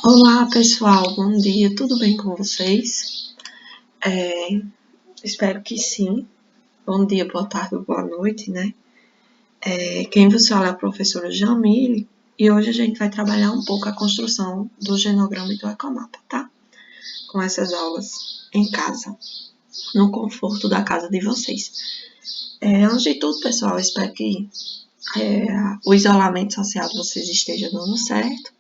Olá pessoal, bom dia, tudo bem com vocês? Espero que sim. Bom dia, boa tarde, boa noite, né? Quem vos fala é a professora Jamile e hoje a gente vai trabalhar um pouco a construção do genograma e do ecomapa, tá? Com essas aulas em casa, no conforto da casa de vocês. Antes de tudo, pessoal, espero que o isolamento social de vocês esteja dando certo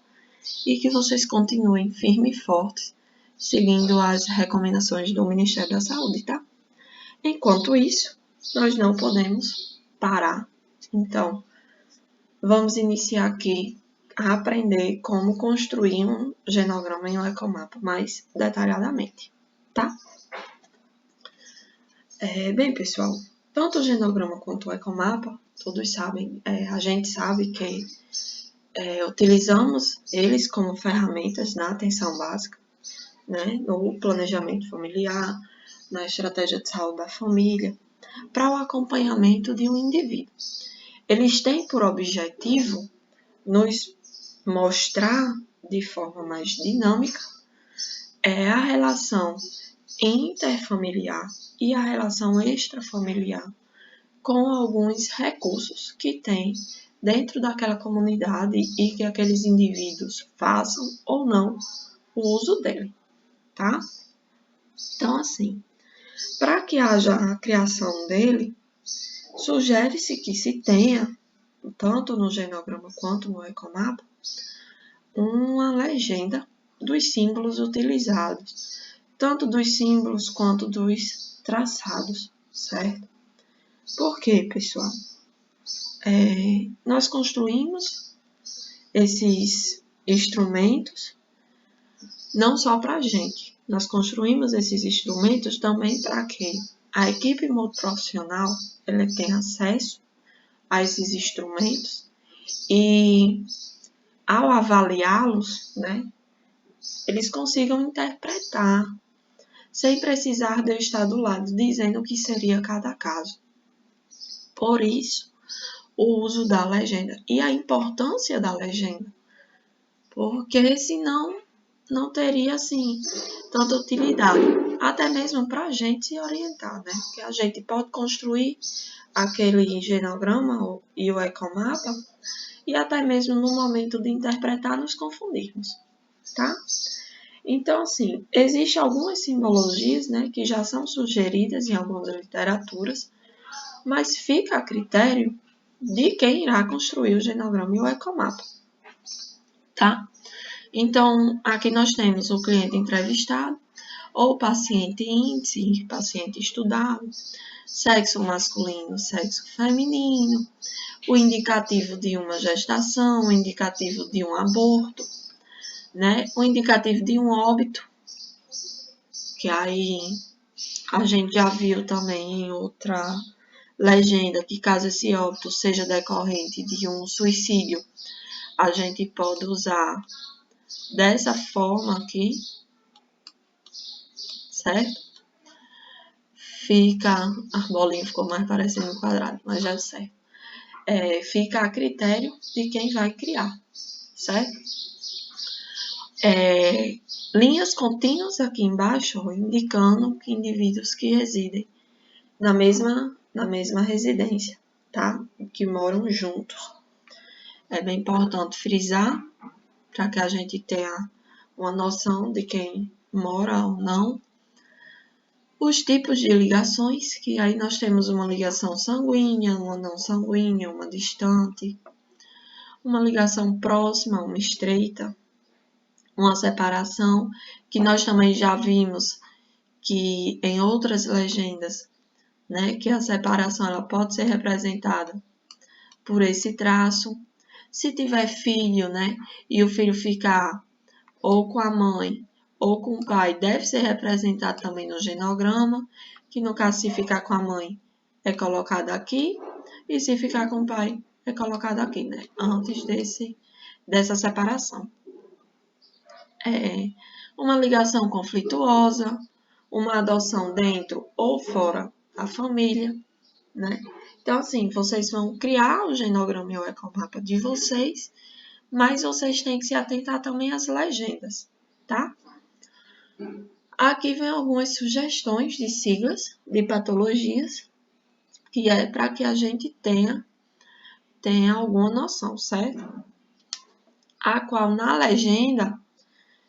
e que vocês continuem firmes e fortes, seguindo as recomendações do Ministério da Saúde, tá? Enquanto isso, nós não podemos parar. Então, vamos iniciar aqui a aprender como construir um genograma em um ecomapa mais detalhadamente, tá? Bem, pessoal, tanto o genograma quanto o ecomapa, todos sabem, a gente sabe que utilizamos eles como ferramentas na atenção básica, né, no planejamento familiar, na estratégia de saúde da família, para o acompanhamento de um indivíduo. Eles têm por objetivo nos mostrar de forma mais dinâmica a relação interfamiliar e a relação extrafamiliar com alguns recursos que tem dentro daquela comunidade e que aqueles indivíduos façam ou não o uso dele, tá? Então, assim, para que haja a criação dele, sugere-se que se tenha, tanto no genograma quanto no ecomapa, uma legenda dos símbolos utilizados, tanto dos símbolos quanto dos traçados, certo? Por quê, pessoal? Nós construímos esses instrumentos não só para a gente, nós construímos esses instrumentos também para que a equipe multiprofissional ela tenha acesso a esses instrumentos e, ao avaliá-los, né, eles consigam interpretar sem precisar de eu estar do lado dizendo o que seria cada caso. Por isso, o uso da legenda e a importância da legenda, porque senão não teria assim tanta utilidade, até mesmo para a gente se orientar, né? Porque a gente pode construir aquele genograma e o ecomapa e até mesmo no momento de interpretar nos confundirmos, tá? Então, assim, existem algumas simbologias, né, que já são sugeridas em algumas literaturas, mas fica a critério de quem irá construir o genograma e o ecomapa, tá? Então, aqui nós temos o cliente entrevistado, ou paciente índice, paciente estudado, sexo masculino, sexo feminino, o indicativo de uma gestação, o indicativo de um aborto, né? O indicativo de um óbito, que aí a gente já viu também em outra legenda que caso esse óbito seja decorrente de um suicídio, a gente pode usar dessa forma aqui, certo? A bolinha ficou mais parecendo um quadrado, mas já é certo. Fica a critério de quem vai criar, certo? Linhas contínuas aqui embaixo, indicando que indivíduos que residem na mesma residência, tá? Que moram juntos. É bem importante frisar, para que a gente tenha uma noção de quem mora ou não. Os tipos de ligações, que aí nós temos uma ligação sanguínea, uma não sanguínea, uma distante, uma ligação próxima, uma estreita, uma separação, que nós também já vimos que em outras legendas, né, que a separação ela pode ser representada por esse traço. Se tiver filho, né, e o filho ficar ou com a mãe ou com o pai, deve ser representado também no genograma, que no caso se ficar com a mãe é colocado aqui, e se ficar com o pai é colocado aqui, né, antes dessa separação. Uma ligação conflituosa, uma adoção dentro ou fora da família, né, Então, assim, vocês vão criar o genograma e o ecomapa de vocês, mas vocês têm que se atentar também às legendas, tá? Aqui vem algumas sugestões de siglas de patologias, que é para que a gente tenha alguma noção, certo? A qual na legenda,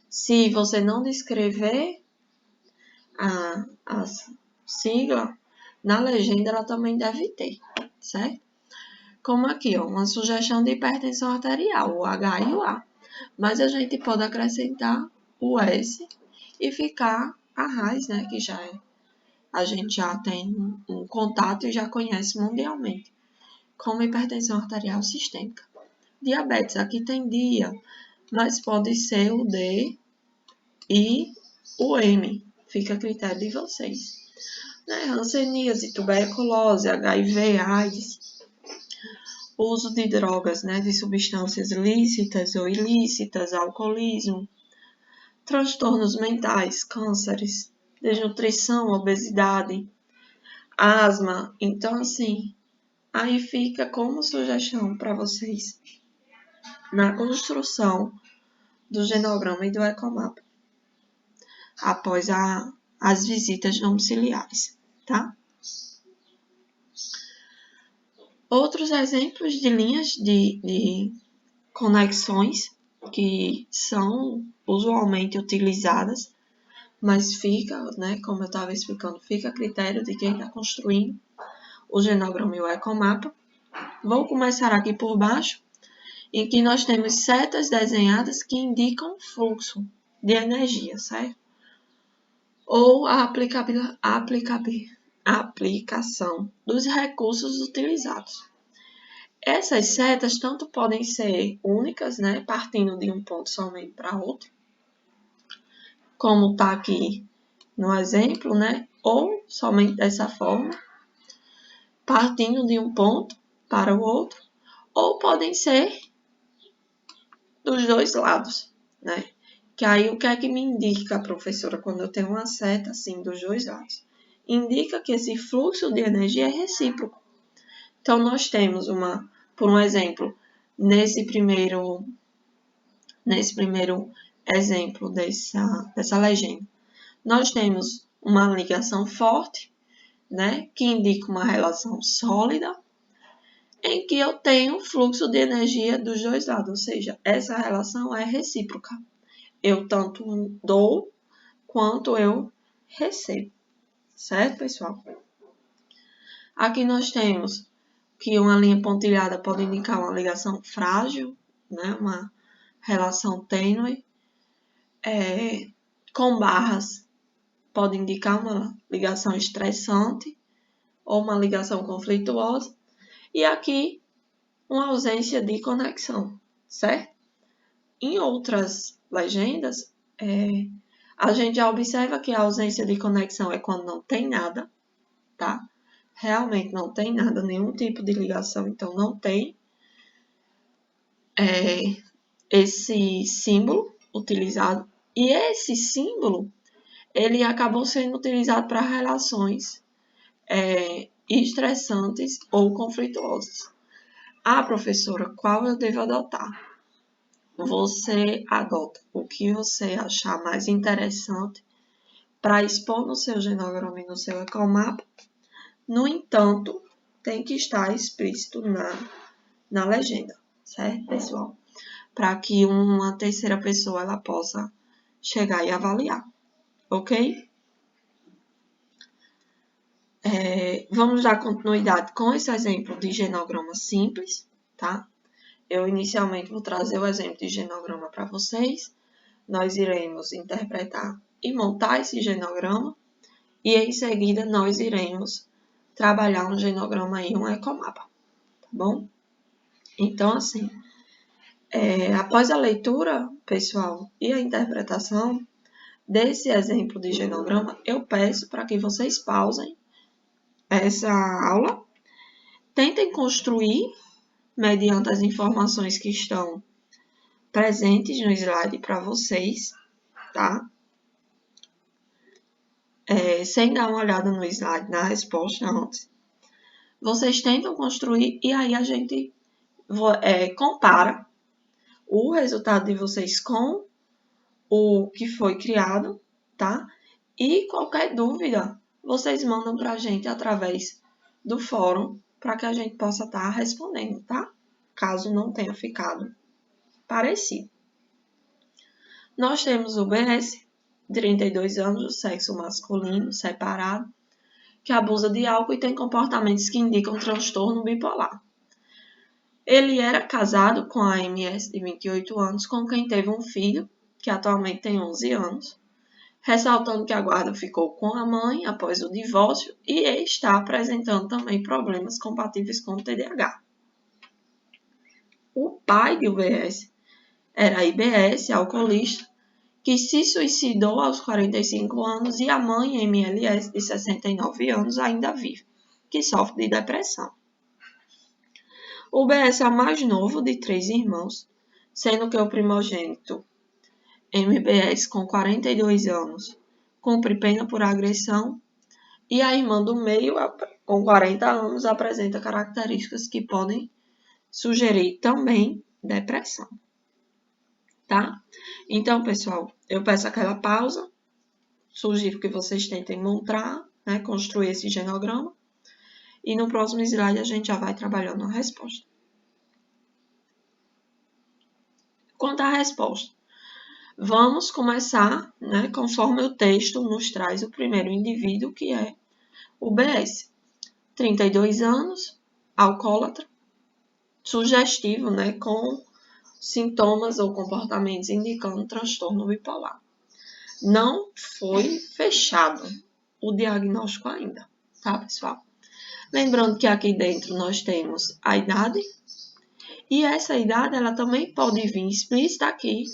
se você não descrever a sigla, na legenda ela também deve ter, certo? Como aqui, ó, uma sugestão de hipertensão arterial, o H e o A. Mas a gente pode acrescentar o S e ficar a raiz, né, que já é. A gente já tem um contato e já conhece mundialmente, como hipertensão arterial sistêmica. Diabetes, aqui tem dia, mas pode ser o D e o M, fica a critério de vocês. Né? Hanseníase, tuberculose, HIV, AIDS, uso de drogas, né, de substâncias lícitas ou ilícitas, alcoolismo, transtornos mentais, cânceres, desnutrição, obesidade, asma. Então, assim, aí fica como sugestão para vocês na construção do genograma e do ecomapa após as visitas domiciliares, tá? Outros exemplos de linhas de conexões que são usualmente utilizadas, mas fica, né, como eu estava explicando, fica a critério de quem está construindo o genograma e o ecomapa. Vou começar aqui por baixo, em que nós temos setas desenhadas que indicam fluxo de energia, certo? Ou a aplicação dos recursos utilizados. Essas setas tanto podem ser únicas, né, partindo de um ponto somente para outro, como está aqui no exemplo, né, ou somente dessa forma, partindo de um ponto para o outro, ou podem ser dos dois lados, né? Que aí o que é que me indica, professora, quando eu tenho uma seta assim dos dois lados? Indica que esse fluxo de energia é recíproco. Então, nós temos por um exemplo, nesse primeiro exemplo dessa legenda, nós temos uma ligação forte, né, que indica uma relação sólida, em que eu tenho fluxo de energia dos dois lados, ou seja, essa relação é recíproca. Eu tanto dou quanto eu recebo, certo, pessoal? Aqui nós temos que uma linha pontilhada pode indicar uma ligação frágil, né, uma relação tênue, com barras pode indicar uma ligação estressante ou uma ligação conflituosa, e aqui uma ausência de conexão, certo? Em outras legendas, a gente já observa que a ausência de conexão é quando não tem nada, tá? Realmente não tem nada, nenhum tipo de ligação, então não tem esse símbolo utilizado. E esse símbolo, ele acabou sendo utilizado para relações estressantes ou conflituosas. Ah, professora, qual eu devo adotar? Você adota o que você achar mais interessante para expor no seu genograma e no seu ecomapa. No entanto, tem que estar explícito na legenda, certo, pessoal? Para que uma terceira pessoa ela possa chegar e avaliar, ok? Vamos dar continuidade com esse exemplo de genograma simples, tá? Eu inicialmente vou trazer o exemplo de genograma para vocês. Nós iremos interpretar e montar esse genograma e em seguida nós iremos trabalhar um genograma e um ecomapa, tá bom? Então, assim, após a leitura, pessoal, e a interpretação desse exemplo de genograma, eu peço para que vocês pausem essa aula, tentem construir mediante as informações que estão presentes no slide para vocês, tá? Sem dar uma olhada no slide, na resposta antes. vocês tentam construir e aí a gente compara o resultado de vocês com o que foi criado, tá? E qualquer dúvida, vocês mandam para a gente através do fórum para que a gente possa estar respondendo, tá? Caso não tenha ficado parecido. Nós temos o BS, 32 anos, do sexo masculino, separado, que abusa de álcool e tem comportamentos que indicam transtorno bipolar. Ele era casado com a MS, de 28 anos, com quem teve um filho, que atualmente tem 11 anos, ressaltando que a guarda ficou com a mãe após o divórcio e está apresentando também problemas compatíveis com o TDAH. O pai de UBS era IBS, alcoolista, que se suicidou aos 45 anos, e a mãe, MLS, de 69 anos, ainda vive, que sofre de depressão. O BS é o mais novo de 3 irmãos, sendo que o primogênito, MBS, com 42 anos, cumpre pena por agressão, e a irmã do meio, com 40 anos, apresenta características que podem sugerir também depressão. Tá? Então, pessoal, eu peço aquela pausa, sugiro que vocês tentem montar, né, construir esse genograma, e no próximo slide a gente já vai trabalhando a resposta. Quanto à resposta, vamos começar, né, conforme o texto nos traz o primeiro indivíduo, que é o BS. 32 anos, alcoólatra, sugestivo, né, com sintomas ou comportamentos indicando transtorno bipolar. Não foi fechado o diagnóstico ainda, tá, pessoal? Lembrando que aqui dentro nós temos a idade, e essa idade ela também pode vir explícita aqui,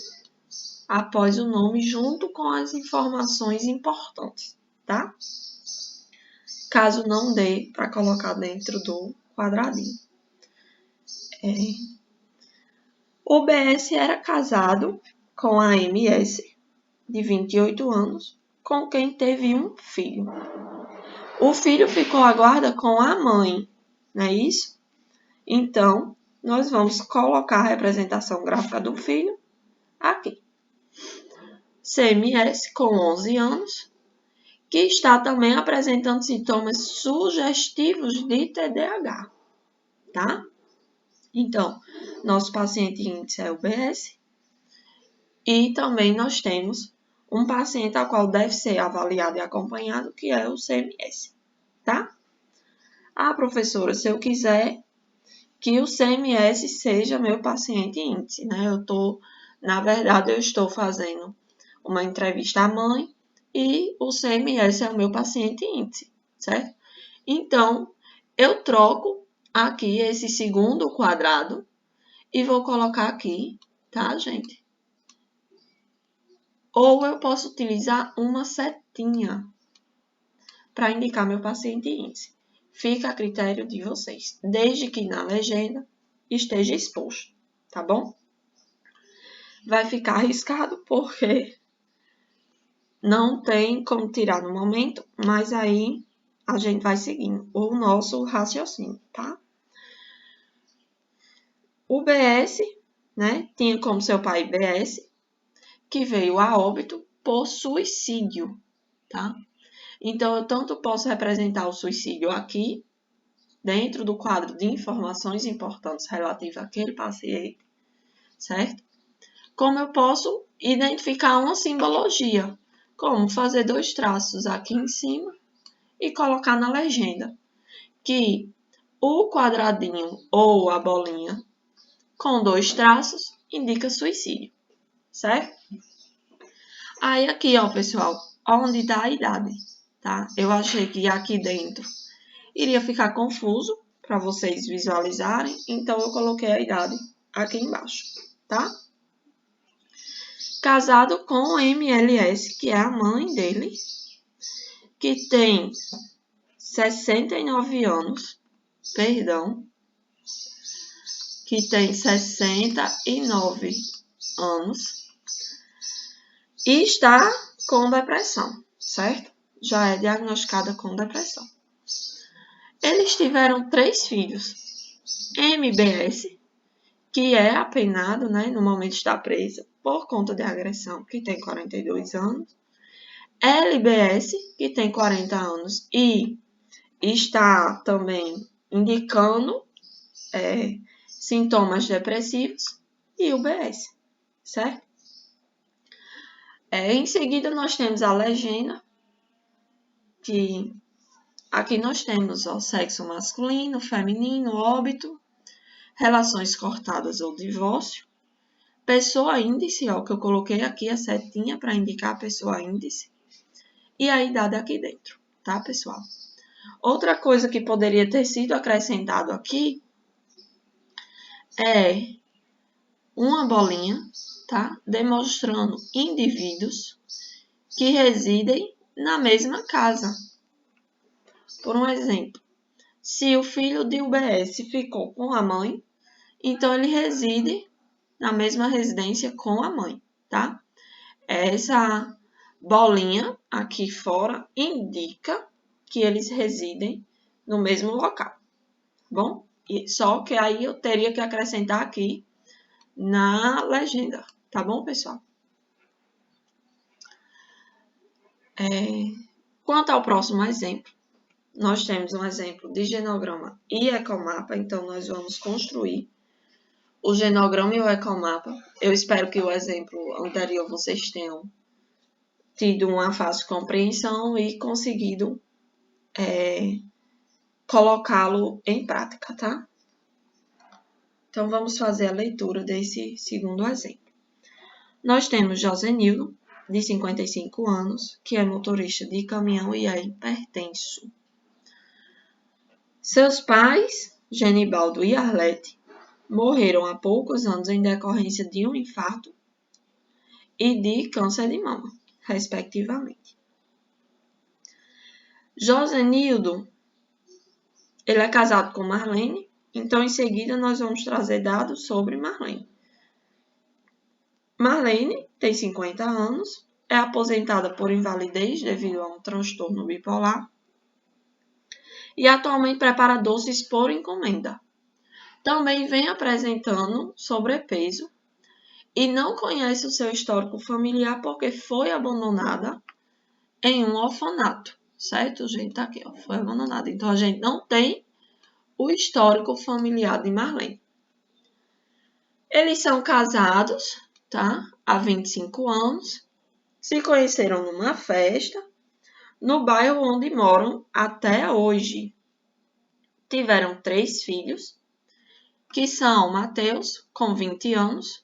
após o nome, junto com as informações importantes, tá? Caso não dê para colocar dentro do quadradinho. O BS era casado com a MS, de 28 anos, com quem teve um filho. O filho ficou à guarda com a mãe, não é isso? Então, nós vamos colocar a representação gráfica do filho aqui. CMS com 11 anos, que está também apresentando sintomas sugestivos de TDAH, tá? Então, nosso paciente índice é o BS, e também nós temos um paciente ao qual deve ser avaliado e acompanhado, que é o CMS, tá? Ah, professora, se eu quiser que o CMS seja meu paciente índice, né? Na verdade, eu estou fazendo uma entrevista à mãe e o CMS é o meu paciente índice, certo? Então, eu troco aqui esse segundo quadrado e vou colocar aqui, tá, gente? Ou eu posso utilizar uma setinha para indicar meu paciente índice. Fica a critério de vocês, desde que na legenda esteja exposto, tá bom? Vai ficar arriscado porque não tem como tirar no momento, mas aí a gente vai seguindo o nosso raciocínio, tá? O BS, né, tinha como seu pai BS, que veio a óbito por suicídio, tá? Então, eu tanto posso representar o suicídio aqui, dentro do quadro de informações importantes relativas àquele paciente, certo? Como eu posso identificar uma simbologia, como fazer 2 traços aqui em cima e colocar na legenda, que o quadradinho ou a bolinha com 2 traços indica suicídio, certo? Aí aqui, ó, pessoal, onde dá a idade, tá? Eu achei que aqui dentro iria ficar confuso para vocês visualizarem, então eu coloquei a idade aqui embaixo, tá? Casado com MLS, que é a mãe dele, que tem 69 anos, que tem 69 anos e está com depressão, certo? Já é diagnosticada com depressão. Eles tiveram 3 filhos. MBS, que é apenado, né, no momento está presa por conta de agressão, que tem 42 anos. LBS, que tem 40 anos e está também indicando sintomas depressivos. E o BS, certo? Em seguida, nós temos a legenda, que aqui nós temos o sexo masculino, feminino, óbito, relações cortadas ou divórcio, pessoa índice, ó, que eu coloquei aqui a setinha para indicar a pessoa índice, e a idade aqui dentro, tá, pessoal? Outra coisa que poderia ter sido acrescentado aqui é uma bolinha, tá, demonstrando indivíduos que residem na mesma casa. Por um exemplo, se o filho de UBS ficou com a mãe, então ele reside na mesma residência com a mãe, tá? Essa bolinha aqui fora indica que eles residem no mesmo local, tá bom? Só que aí eu teria que acrescentar aqui na legenda, tá bom, pessoal? Quanto ao próximo exemplo, nós temos um exemplo de genograma e ecomapa, então nós vamos construir o genograma e o ecomapa. Eu espero que o exemplo anterior vocês tenham tido uma fácil compreensão e conseguido colocá-lo em prática, tá? Então, vamos fazer a leitura desse segundo exemplo. Nós temos Josenildo, de 55 anos, que é motorista de caminhão e é hipertenso. Seus pais, Genibaldo e Arlete, morreram há poucos anos em decorrência de um infarto e de câncer de mama, respectivamente. Josenildo, ele é casado com Marlene, então em seguida nós vamos trazer dados sobre Marlene. Marlene tem 50 anos, é aposentada por invalidez devido a um transtorno bipolar e atualmente prepara doces por encomenda. Também vem apresentando sobrepeso e não conhece o seu histórico familiar porque foi abandonada em um orfanato, certo, gente? Tá aqui, ó, foi abandonada. Então, a gente não tem o histórico familiar de Marlene. Eles são casados, tá? Há 25 anos. Se conheceram numa festa no bairro onde moram até hoje. Tiveram 3 filhos, que são Mateus, com 20 anos,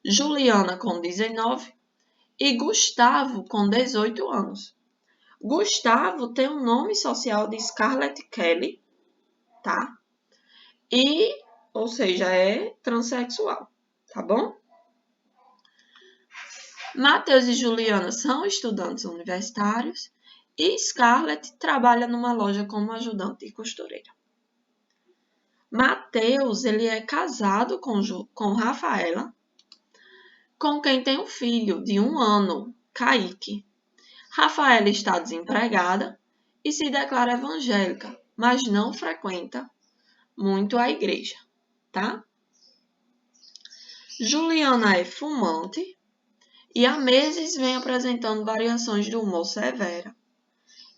Juliana, com 19 e Gustavo, com 18 anos. Gustavo tem o nome social de Scarlett Kelly, tá? Ou seja, é transexual, tá bom? Mateus e Juliana são estudantes universitários e Scarlett trabalha numa loja como ajudante e costureira. Mateus, ele é casado com Rafaela, com quem tem um filho de 1 ano, Kaique. Rafaela está desempregada e se declara evangélica, mas não frequenta muito a igreja, tá? Juliana é fumante e há meses vem apresentando variações de humor severa.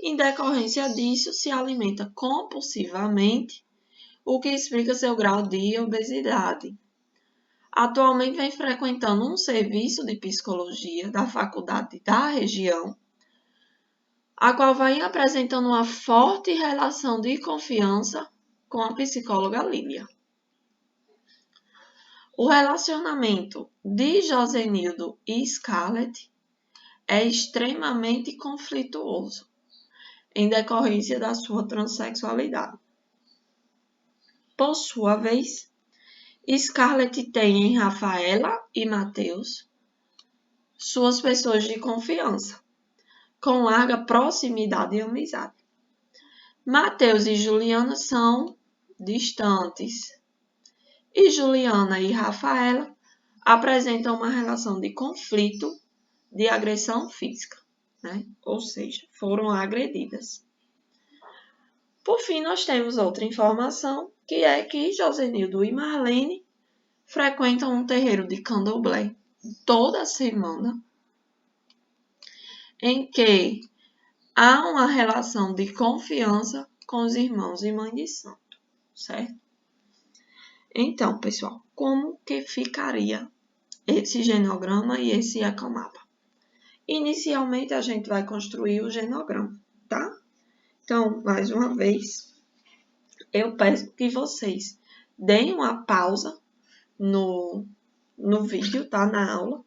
Em decorrência disso, se alimenta compulsivamente, o que explica seu grau de obesidade. Atualmente vem frequentando um serviço de psicologia da faculdade da região, a qual vai apresentando uma forte relação de confiança com a psicóloga Lília. O relacionamento de Josenildo e Scarlett é extremamente conflituoso, em decorrência da sua transexualidade. Por sua vez, Scarlett tem em Rafaela e Mateus suas pessoas de confiança, com larga proximidade e amizade. Mateus e Juliana são distantes, e Juliana e Rafaela apresentam uma relação de conflito, de agressão física, né? Ou seja, foram agredidas. Por fim, nós temos outra informação, que é que Josenildo e Marlene frequentam um terreiro de candomblé toda semana, em que há uma relação de confiança com os irmãos e mãe de santo, certo? Então, pessoal, como que ficaria esse genograma e esse ecomapa? Inicialmente, a gente vai construir o genograma, tá? Então, mais uma vez, eu peço que vocês deem uma pausa no vídeo, tá? Na aula.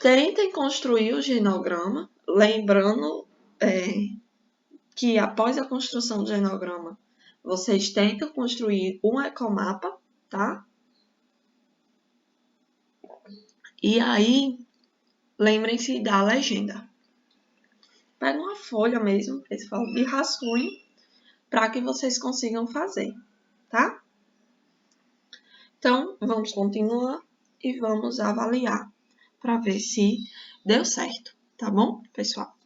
Tentem construir o genograma, lembrando que após a construção do genograma, vocês tentam construir um ecomapa, tá? E aí, lembrem-se da legenda. Pega uma folha mesmo, pessoal, de rascunho, para que vocês consigam fazer, tá? Então, vamos continuar e vamos avaliar para ver se deu certo, tá bom, pessoal?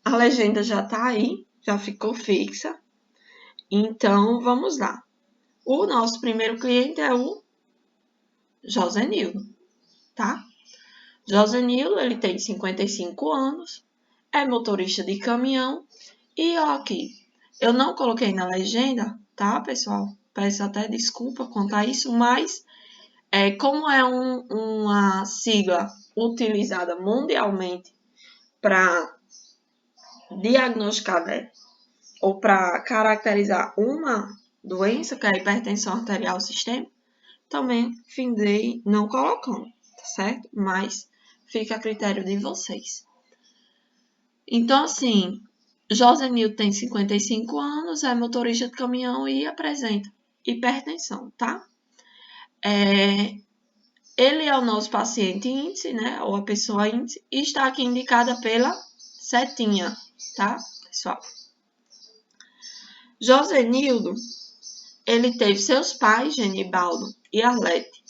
A legenda já tá aí, já ficou fixa. Então, vamos lá. O nosso primeiro cliente é o Josenildo, tá? Josenildo, ele tem 55 anos, é motorista de caminhão e ó, aqui, eu não coloquei na legenda, tá, pessoal? Peço até desculpa contar isso, mas como é uma sigla utilizada mundialmente para diagnosticar, né, ou para caracterizar uma doença, que é a hipertensão arterial sistêmica, também findei não colocando, tá certo? Mas fica a critério de vocês. Então, assim, Josenildo tem 55 anos, é motorista de caminhão e apresenta hipertensão, tá? Ele é o nosso paciente índice, né? Ou a pessoa índice, e está aqui indicada pela setinha, tá, pessoal? Josenildo, ele teve seus pais, Genibaldo e Arlete,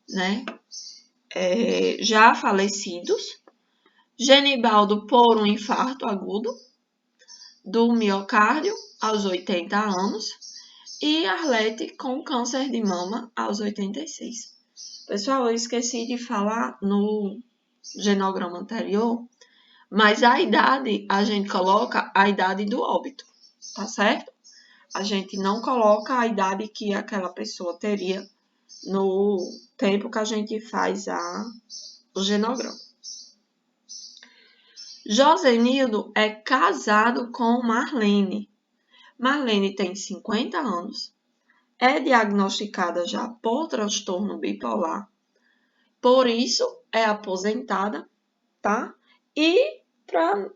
né? Já falecidos. Genibaldo por um infarto agudo do miocárdio aos 80 anos e Arlete com câncer de mama aos 86. Pessoal, eu esqueci de falar no genograma anterior, mas a idade, a gente coloca a idade do óbito, tá certo? A gente não coloca a idade que aquela pessoa teria no tempo que a gente faz o genograma. Josenildo é casado com Marlene. Marlene tem 50 anos, é diagnosticada já por transtorno bipolar, por isso é aposentada, tá? E para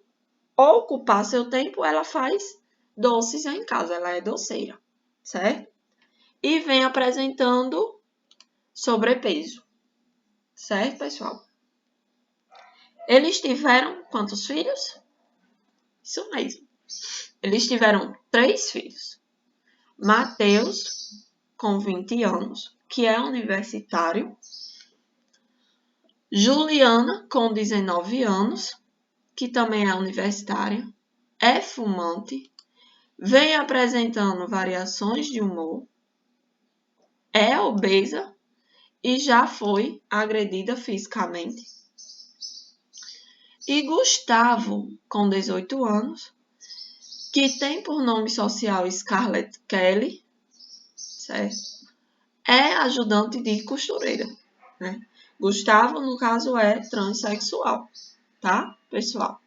ocupar seu tempo, ela faz doces em casa, ela é doceira, certo? E vem apresentando sobrepeso, certo, pessoal? Eles tiveram quantos filhos? Isso mesmo. Eles tiveram 3 filhos. Mateus, com 20 anos, que é universitário. Juliana, com 19 anos, que também é universitária. É fumante. Vem apresentando variações de humor. É obesa e já foi agredida fisicamente. E Gustavo, com 18 anos, que tem por nome social Scarlett Kelly, certo? É ajudante de costureira, né? Gustavo, no caso, é transexual, tá, pessoal?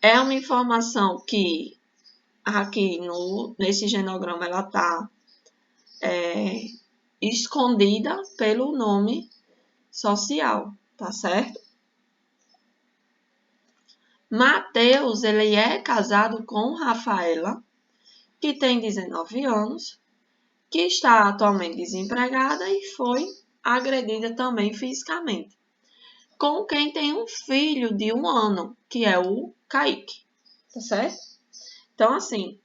É uma informação que aqui nesse genograma ela tá escondida pelo nome social, tá certo? Mateus, ele é casado com Rafaela, que tem 19 anos, que está atualmente desempregada e foi agredida também fisicamente, com quem tem um filho de 1 ano, que é o Kaique, tá certo? Então, assim,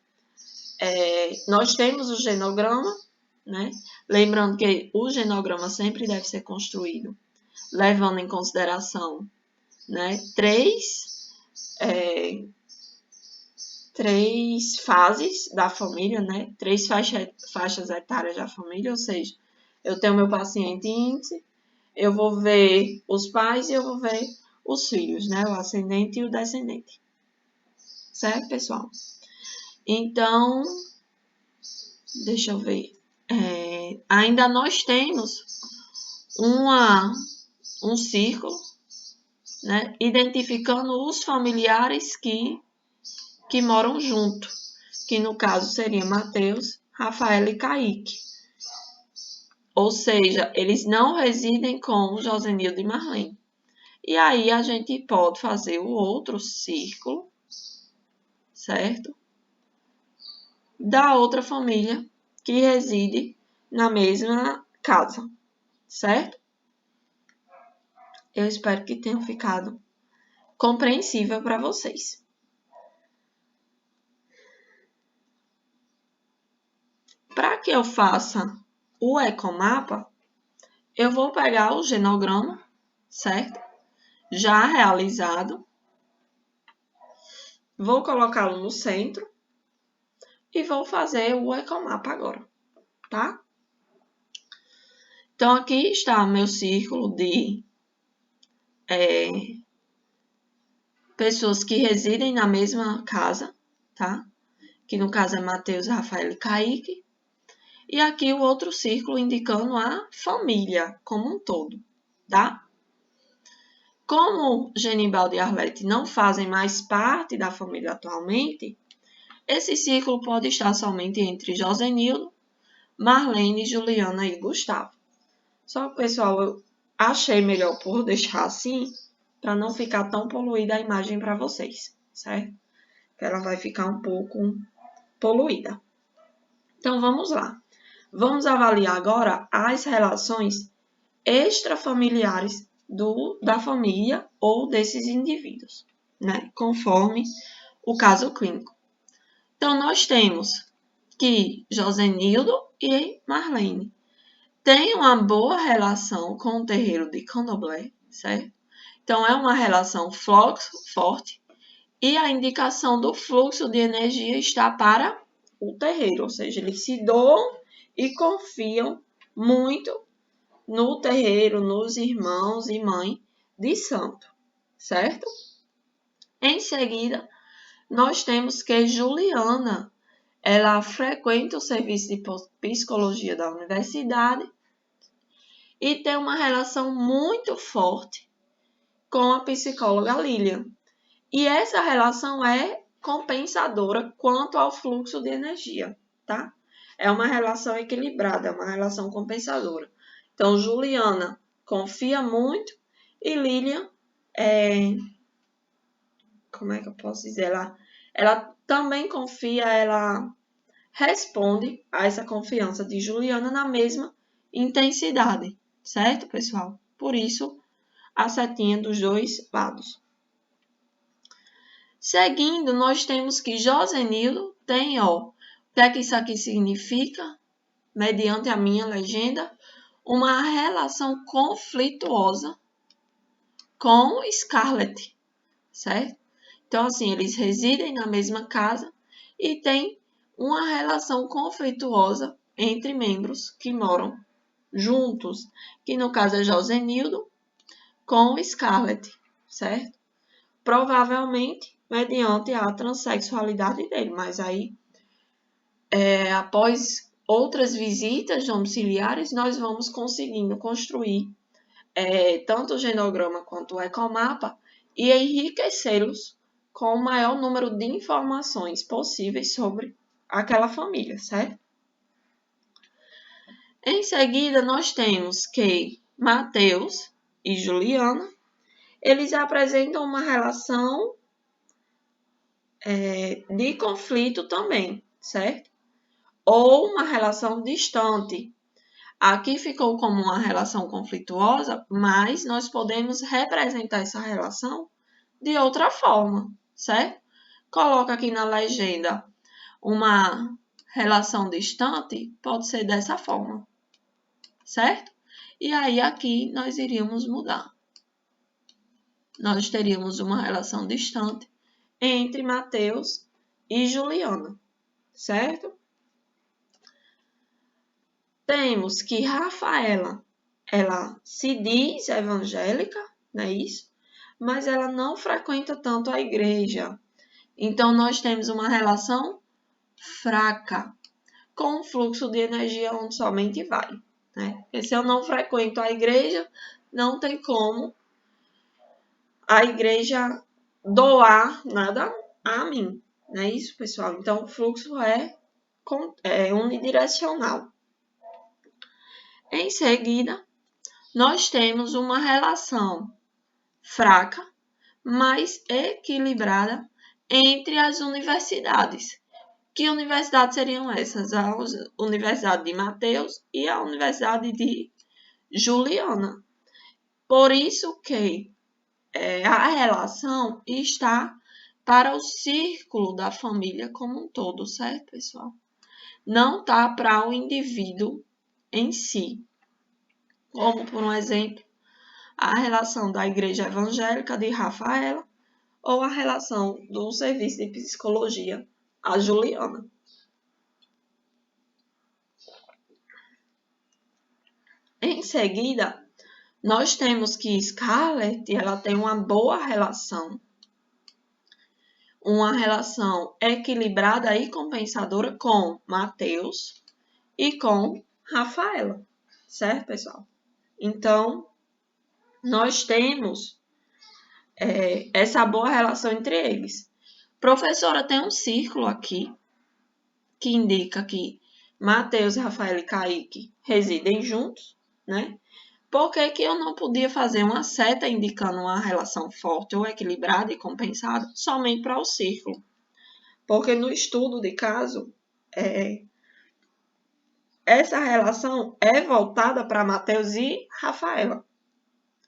nós temos o genograma, né? Lembrando que o genograma sempre deve ser construído levando em consideração, né, 3 três fases da família, né? 3 faixas etárias da família, ou seja, eu tenho meu paciente índice, eu vou ver os pais e eu vou ver os filhos, né? O ascendente e o descendente. Certo, pessoal? Então, deixa eu ver. Ainda nós temos um círculo, né? Identificando os familiares que moram junto, que no caso seria Mateus, Rafael e Kaique. Ou seja, eles não residem com Josenildo e Marlene. E aí a gente pode fazer o outro círculo, certo? Da outra família que reside na mesma casa, certo? Eu espero que tenha ficado compreensível para vocês. Para que eu faça o ecomapa, eu vou pegar o genograma, certo? Já realizado. Vou colocá-lo no centro e vou fazer o ecomapa agora, tá? Então, aqui está meu círculo de pessoas que residem na mesma casa, tá? Que no caso é Mateus, Rafael e Kaique. E aqui o outro círculo indicando a família como um todo, tá? Como Genibaldo e Arlete não fazem mais parte da família atualmente, esse círculo pode estar somente entre Josenildo, Marlene, Juliana e Gustavo. Só que, pessoal, eu achei melhor por deixar assim, para não ficar tão poluída a imagem para vocês, certo? Ela vai ficar um pouco poluída. Então, vamos lá. Vamos avaliar agora as relações extrafamiliares da família ou desses indivíduos, né? Conforme o caso clínico. Então, nós temos que Josenildo e Marlene têm uma boa relação com o terreiro de Candomblé, certo? Então, é uma relação forte e a indicação do fluxo de energia está para o terreiro, ou seja, eles se doam e confiam muito no terreiro, nos irmãos e mãe de santo, certo? Em seguida, nós temos que Juliana, ela frequenta o serviço de psicologia da universidade e tem uma relação muito forte com a psicóloga Lilian. E essa relação é compensadora quanto ao fluxo de energia, tá? É uma relação equilibrada, é uma relação compensadora. Então, Juliana confia muito e Lilian, como é que eu posso dizer? Ela também confia, ela responde a essa confiança de Juliana na mesma intensidade, certo, pessoal? Por isso, a setinha dos dois lados. Seguindo, nós temos que Josenildo tem, o que é que isso aqui significa? Mediante a minha legenda, uma relação conflituosa com Scarlett, certo? Então, assim, eles residem na mesma casa e têm uma relação conflituosa entre membros que moram juntos, que no caso é Josenildo com Scarlett, certo? Provavelmente mediante a transexualidade dele, mas aí, após outras visitas domiciliares, nós vamos conseguindo construir tanto o genograma quanto o ecomapa e enriquecê-los com o maior número de informações possíveis sobre aquela família, certo? Em seguida, nós temos que Mateus e Juliana, eles apresentam uma relação de conflito também, certo? Ou uma relação distante. Aqui ficou como uma relação conflituosa, mas nós podemos representar essa relação de outra forma, certo? Coloca aqui na legenda uma relação distante, pode ser dessa forma, certo? E aí aqui nós iríamos mudar. Nós teríamos uma relação distante entre Mateus e Juliana, certo? Temos que Rafaela, ela se diz evangélica, não é isso? Mas ela não frequenta tanto a igreja. Então, nós temos uma relação fraca com um fluxo de energia onde somente vai, né? Porque se eu não frequento a igreja, não tem como a igreja doar nada a mim, não é isso, pessoal? Então, o fluxo é unidirecional. Em seguida, nós temos uma relação fraca, mas equilibrada entre as universidades. Que universidades seriam essas? A Universidade de Mateus e a Universidade de Juliana. Por isso que a relação está para o círculo da família como um todo, certo, pessoal? Não está para o indivíduo em si. Como, por um exemplo, a relação da Igreja Evangélica de Rafaela ou a relação do Serviço de Psicologia a Juliana. Em seguida, nós temos que Scarlett, ela tem uma boa relação, uma relação equilibrada e compensadora com Mateus e com Rafaela, certo, pessoal? Então, nós temos essa boa relação entre eles. Professora, tem um círculo aqui que indica que Mateus, Rafael e Kaique residem juntos, né? Por que eu não podia fazer uma seta indicando uma relação forte ou equilibrada e compensada somente para o círculo? Porque no estudo de caso, essa relação é voltada para Mateus e Rafaela.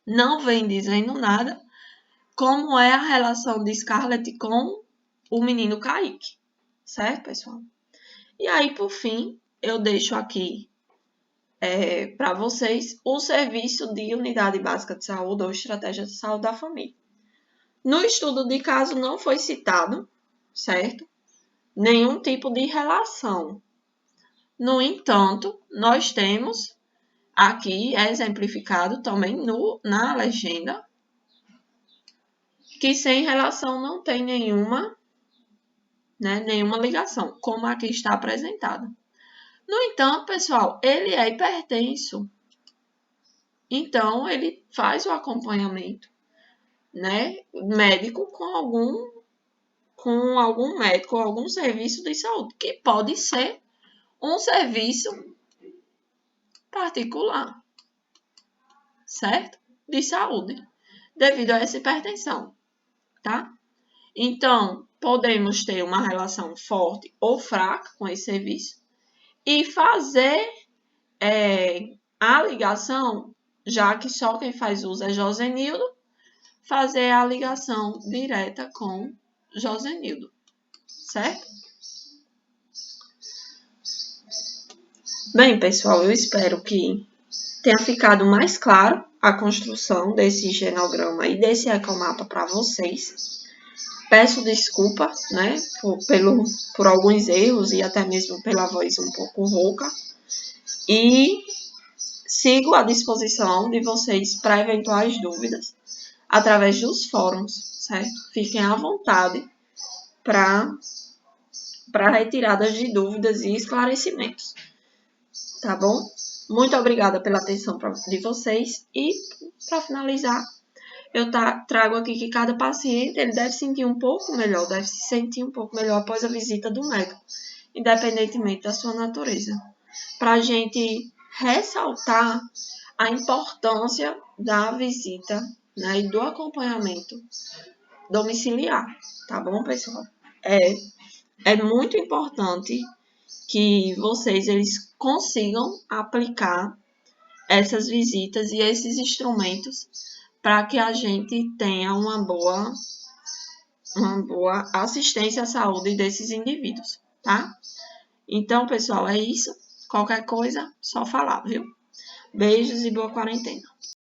Não vem dizendo nada como é a relação de Scarlett com o menino Kaique, certo, pessoal? E aí, por fim, eu deixo aqui para vocês o serviço de unidade básica de saúde ou estratégia de saúde da família. No estudo de caso não foi citado, certo? Nenhum tipo de relação. No entanto, nós temos aqui exemplificado também na legenda que sem relação não tem nenhuma ligação, como aqui está apresentado. No entanto, pessoal, ele é hipertenso. Então, ele faz o acompanhamento, né, médico com algum médico, algum serviço de saúde, que pode ser um serviço particular, certo? De saúde, devido a essa hipertensão, tá? Então, podemos ter uma relação forte ou fraca com esse serviço e fazer a ligação, já que só quem faz uso é Josenildo, fazer a ligação direta com Josenildo, certo? Bem, pessoal, eu espero que tenha ficado mais claro a construção desse genograma e desse ecomapa para vocês. Peço desculpa, né, por alguns erros e até mesmo pela voz um pouco rouca. E sigo à disposição de vocês para eventuais dúvidas através dos fóruns, certo? Fiquem à vontade para retiradas de dúvidas e esclarecimentos, tá bom? Muito obrigada pela atenção de vocês e, para finalizar, eu trago aqui que cada paciente ele deve sentir um pouco melhor, deve se sentir um pouco melhor após a visita do médico, independentemente da sua natureza, para a gente ressaltar a importância da visita, né, e do acompanhamento domiciliar, tá bom, pessoal? É muito importante que eles consigam aplicar essas visitas e esses instrumentos para que a gente tenha uma boa assistência à saúde desses indivíduos, tá? Então, pessoal, é isso. Qualquer coisa, só falar, viu? Beijos e boa quarentena.